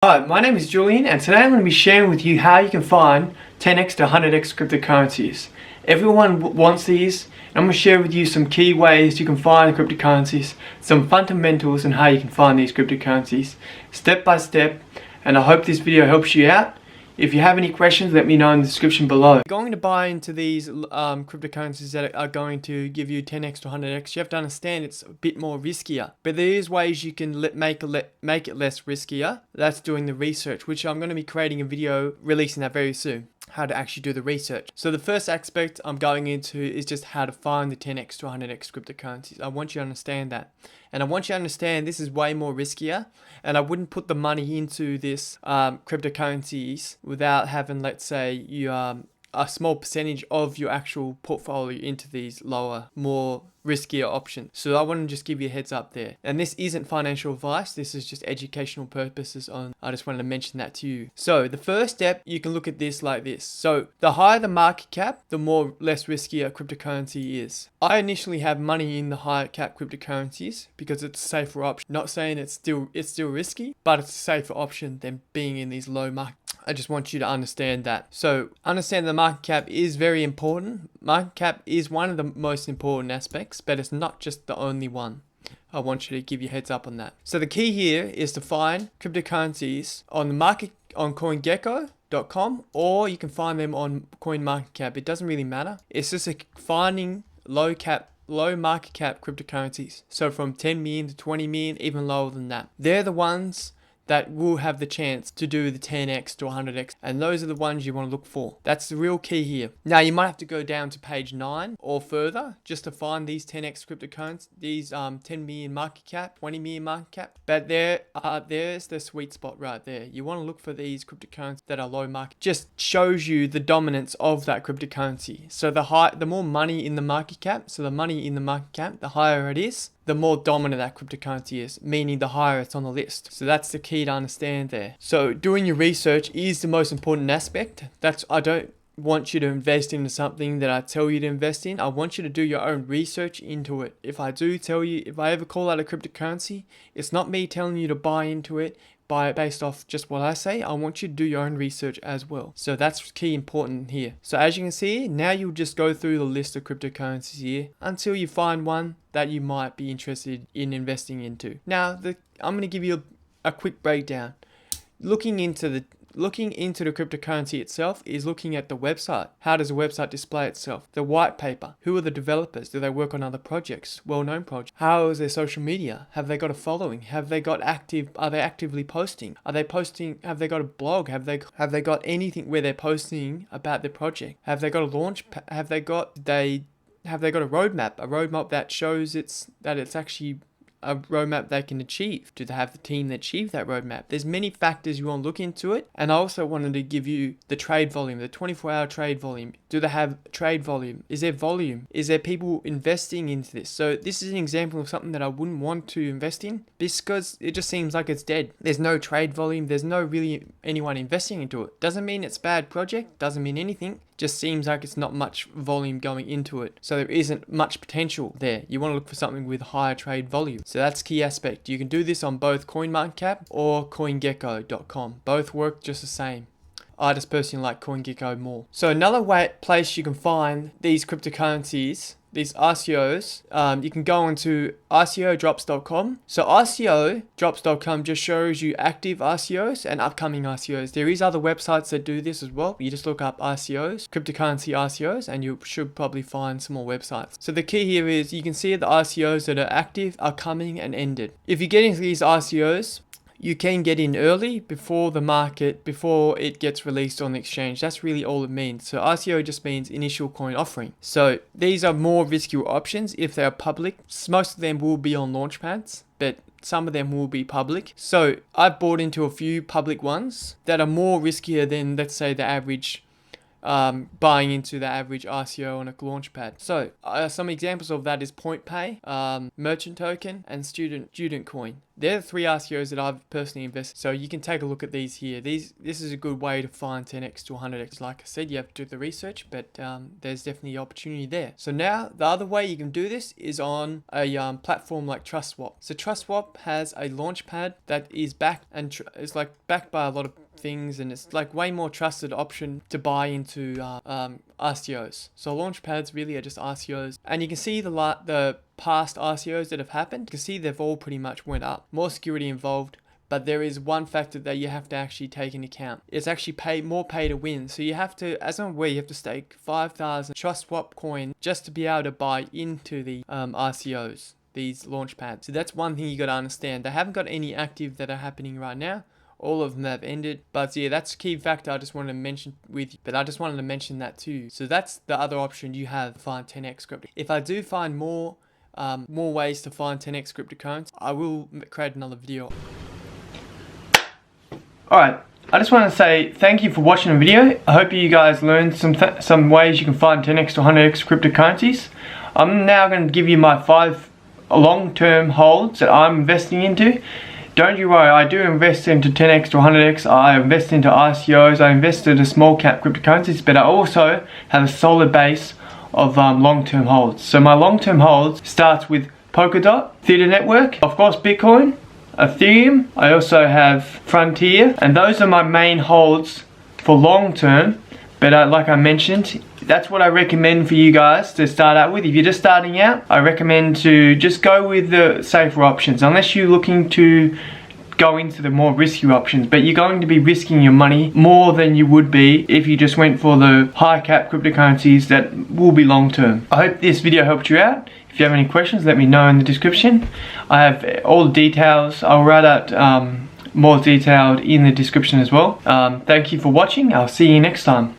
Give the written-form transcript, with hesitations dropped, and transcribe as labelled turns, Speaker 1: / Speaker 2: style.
Speaker 1: Hi, my name is Julian, and today I'm going to be sharing with you how you can find 10x to 100x cryptocurrencies. Everyone wants these, and I'm going to share with you some key ways you can find cryptocurrencies, some fundamentals on how you can find these cryptocurrencies, step by step, and I hope this video helps you out. If you have any questions, let me know in the description below. Going to buy into these cryptocurrencies that are going to give you 10x to 100x, you have to understand it's a bit more riskier. But there is ways you can make it less riskier. That's doing the research, which I'm going to be creating a video releasing that very soon. How to actually do the research. So the first aspect I'm going into is just how to find the 10x to 100x cryptocurrencies. I want you to understand that. And I want you to understand this is way more riskier, and I wouldn't put the money into this cryptocurrencies without having, let's say, you a small percentage of your actual portfolio into these lower, more riskier options. So I want to just give you a heads up there. And this isn't financial advice, this is just educational purposes on. I just wanted to mention that to you. So the first step, you can look at this like this. So the higher the market cap, the less risky a cryptocurrency is. I initially have money in the higher cap cryptocurrencies because it's a safer option. Not saying it's still risky, but it's a safer option than being in these low market. I just want you to understand that. So understand the market cap is very important. Market cap is one of the most important aspects, but it's not just the only one. I want you to give you a heads up on that. So the key here is to find cryptocurrencies on the market on CoinGecko.com, or you can find them on CoinMarketCap. It doesn't really matter. It's just finding low market cap cryptocurrencies. So from 10 million to 20 million, even lower than that. They're the ones that will have the chance to do the 10x to 100x, and those are the ones you want to look for. That's the real key here. Now you might have to go down to page 9 or further just to find these 10x cryptocurrencies, these 10 million market cap, 20 million market cap. But there's the sweet spot right there. You want to look for these cryptocurrencies that are low market. Just shows you the dominance of that cryptocurrency. So the more money in the market cap, the higher it is, the more dominant that cryptocurrency is, meaning the higher it's on the list. So that's the key to understand there. So doing your research is the most important aspect. I don't want you to invest into something that I tell you to invest in. I want you to do your own research into it. If I ever call out a cryptocurrency, it's not me telling you to buy into it based off just what I say. I want you to do your own research as well. So that's key important here. So as you can see, now you'll just go through the list of cryptocurrencies here until you find one that you might be interested in investing into. Now, I'm going to give you a quick breakdown. Looking into the cryptocurrency itself is looking at the website. How does the website display itself? The white paper. Who are the developers? Do they work on other projects? Well-known projects? How is their social media? Have they got a following? Are they actively posting? Have they got a blog? Have they got anything where they're posting about their project? Have they got a launch? Have they got a roadmap? A roadmap that shows that it's actually a roadmap they can achieve? Do they have the team that achieve that roadmap? There's many factors you want to look into it. And I also wanted to give you the trade volume, the 24-hour trade volume. Do they have trade volume? Is there volume? Is there people investing into this? So this is an example of something that I wouldn't want to invest in because it just seems like it's dead. There's no trade volume. There's no really anyone investing into it. Doesn't mean it's a bad project. Doesn't mean anything. Just seems like it's not much volume going into it. So there isn't much potential there. You want to look for something with higher trade volume. So that's key aspect. You can do this on both CoinMarketCap or CoinGecko.com. Both work just the same. I just personally like CoinGecko more. So another place you can find these cryptocurrencies, these RCOs, you can go onto RCOdrops.com. So RCOdrops.com just shows you active RCOs and upcoming RCOs. There is other websites that do this as well. You just look up RCOs, cryptocurrency RCOs, and you should probably find some more websites. So the key here is you can see the RCOs that are active, are coming, and ended. If you get into these RCOs, you can get in early before it gets released on the exchange. That's really all it means. So RCO just means initial coin offering. So these are more riskier options if they are public. Most of them will be on launchpads, but some of them will be public. So I've bought into a few public ones that are more riskier than, let's say, the average buying into the average RCO on a launchpad. So some examples of that is Point Pay, Merchant Token, and Student Coin. They're the 3 RCOs that I've personally invested. So you can take a look at these here. This is a good way to find 10x to 100x. Like I said, you have to do the research, but there's definitely opportunity there. So now the other way you can do this is on a platform like TrustSwap. So TrustSwap has a launchpad that is backed and is like backed by a lot of things, and it's like way more trusted option to buy into RCOs. So launchpads really are just RCOs, and you can see the past RCOs that have happened. You can see they've all pretty much went up. More security involved, but there is one factor that you have to actually take into account. It's actually more pay to win. So you have to, as I'm aware, you have to stake 5,000 TrustSwap coin just to be able to buy into the RCOs, these launchpads. So that's one thing you got to understand. They haven't got any active that are happening right now. All of them have ended, but yeah, that's a key factor I just wanted to mention with you. But I just wanted to mention that too. So that's the other option you have to find 10x crypto. If I do find more ways to find 10x cryptocurrency, I will create another video. Alright, I just want to say thank you for watching the video. I hope you guys learned some ways you can find 10x to 100x cryptocurrencies. I'm now going to give you my 5 long-term holds that I'm investing into. Don't you worry, I do invest into 10x to 100x, I invest into RCOs, I invest into small cap cryptocurrencies, but I also have a solid base of long-term holds. So my long-term holds starts with Polkadot, Theta Network, of course Bitcoin, Ethereum, I also have Frontier, and those are my main holds for long-term. But like I mentioned, that's what I recommend for you guys to start out with. If you're just starting out, I recommend to just go with the safer options, unless you're looking to go into the more risky options. But you're going to be risking your money more than you would be if you just went for the high cap cryptocurrencies that will be long term. I hope this video helped you out. If you have any questions, let me know in the description. I have all the details. I'll write out more detailed in the description as well. Thank you for watching. I'll see you next time.